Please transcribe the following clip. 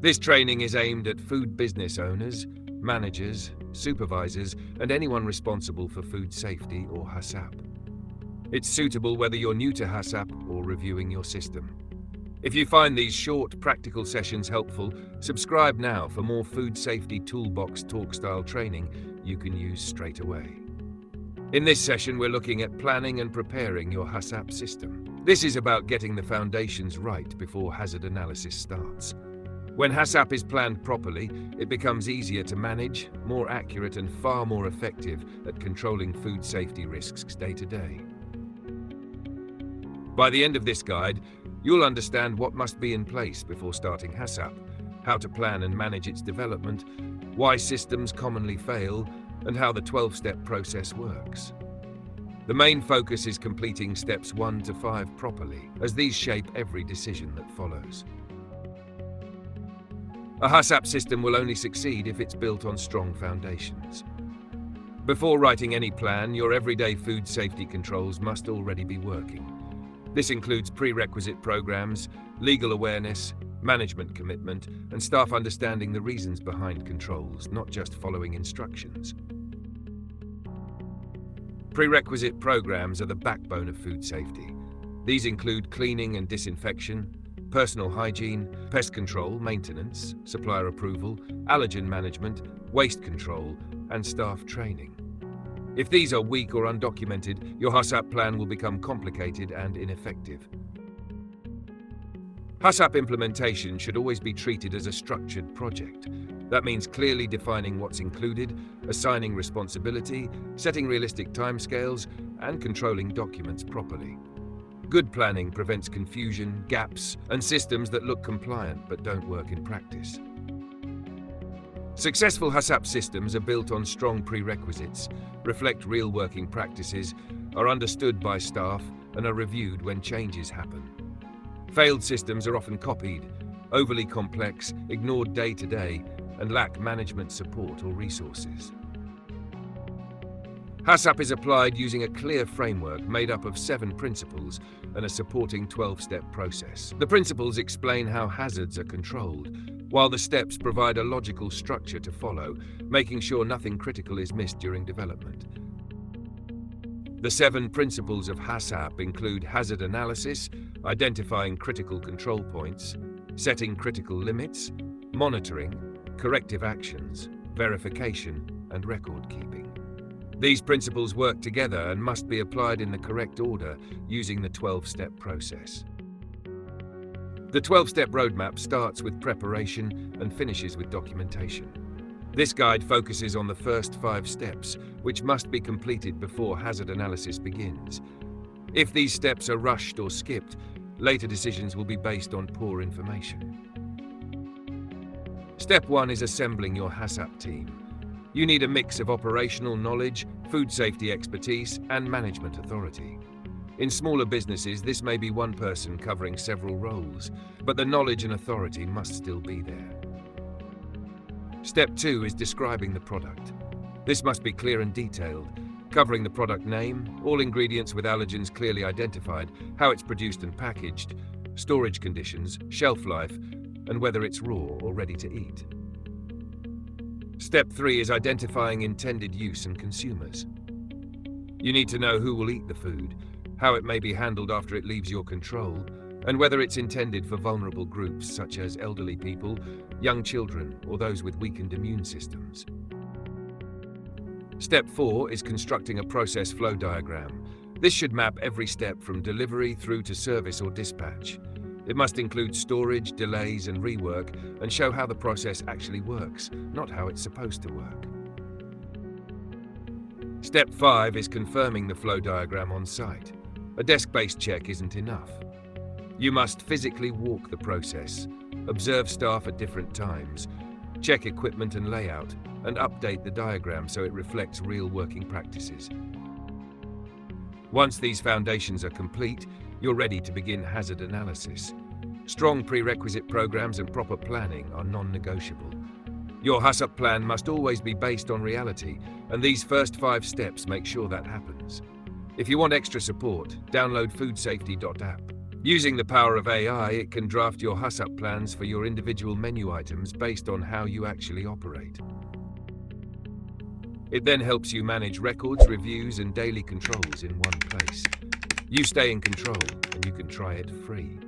This training is aimed at food business owners, managers, supervisors, and anyone responsible for food safety or HACCP. It's suitable whether you're new to HACCP or reviewing your system. If you find these short, practical sessions helpful, subscribe now for more food safety toolbox talk-style training you can use straight away. In this session, we're looking at planning and preparing your HACCP system. This is about getting the foundations right before hazard analysis starts. When HACCP is planned properly, it becomes easier to manage, more accurate, and far more effective at controlling food safety risks day to day. By the end of this guide, you'll understand what must be in place before starting HACCP, how to plan and manage its development, why systems commonly fail, and how the 12-step process works. The main focus is completing steps 1 to 5 properly, as these shape every decision that follows. A HACCP system will only succeed if it's built on strong foundations. Before writing any plan, your everyday food safety controls must already be working. This includes prerequisite programs, legal awareness, management commitment, and staff understanding the reasons behind controls, not just following instructions. Prerequisite programs are the backbone of food safety. These include cleaning and disinfection, personal hygiene, pest control, maintenance, supplier approval, allergen management, waste control, and staff training. If these are weak or undocumented, your HACCP plan will become complicated and ineffective. HACCP implementation should always be treated as a structured project. That means clearly defining what's included, assigning responsibility, setting realistic timescales, and controlling documents properly. Good planning prevents confusion, gaps, and systems that look compliant but don't work in practice. Successful HACCP systems are built on strong prerequisites, reflect real working practices, are understood by staff, and are reviewed when changes happen. Failed systems are often copied, overly complex, ignored day to day, and lack management support or resources. HACCP is applied using a clear framework made up of 7 principles and a supporting 12-step process. The principles explain how hazards are controlled, while the steps provide a logical structure to follow, making sure nothing critical is missed during development. The 7 principles of HACCP include hazard analysis, identifying critical control points, setting critical limits, monitoring, corrective actions, verification, and record keeping. These principles work together and must be applied in the correct order using the 12-step process. The 12-step roadmap starts with preparation and finishes with documentation. This guide focuses on the first 5 steps, which must be completed before hazard analysis begins. If these steps are rushed or skipped, later decisions will be based on poor information. Step 1 is assembling your HACCP team. You need a mix of operational knowledge, food safety expertise, and management authority. In smaller businesses, this may be one person covering several roles, but the knowledge and authority must still be there. Step 2 is describing the product. This must be clear and detailed, covering the product name, all ingredients with allergens clearly identified, how it's produced and packaged, storage conditions, shelf life, and whether it's raw or ready to eat. Step 3 is identifying intended use and consumers. You need to know who will eat the food, how it may be handled after it leaves your control, and whether it's intended for vulnerable groups such as elderly people, young children, or those with weakened immune systems. Step 4 is constructing a process flow diagram. This should map every step from delivery through to service or dispatch. It must include storage, delays, and rework, and show how the process actually works, not how it's supposed to work. Step 5 is confirming the flow diagram on site. A desk-based check isn't enough. You must physically walk the process, observe staff at different times, check equipment and layout, and update the diagram so it reflects real working practices. Once these foundations are complete, you're ready to begin hazard analysis. Strong prerequisite programs and proper planning are non-negotiable. Your HACCP plan must always be based on reality, and these first 5 steps make sure that happens. If you want extra support, download foodsafety.app. Using the power of AI, it can draft your HACCP plans for your individual menu items based on how you actually operate. It then helps you manage records, reviews, and daily controls in one place. You stay in control, and you can try it free.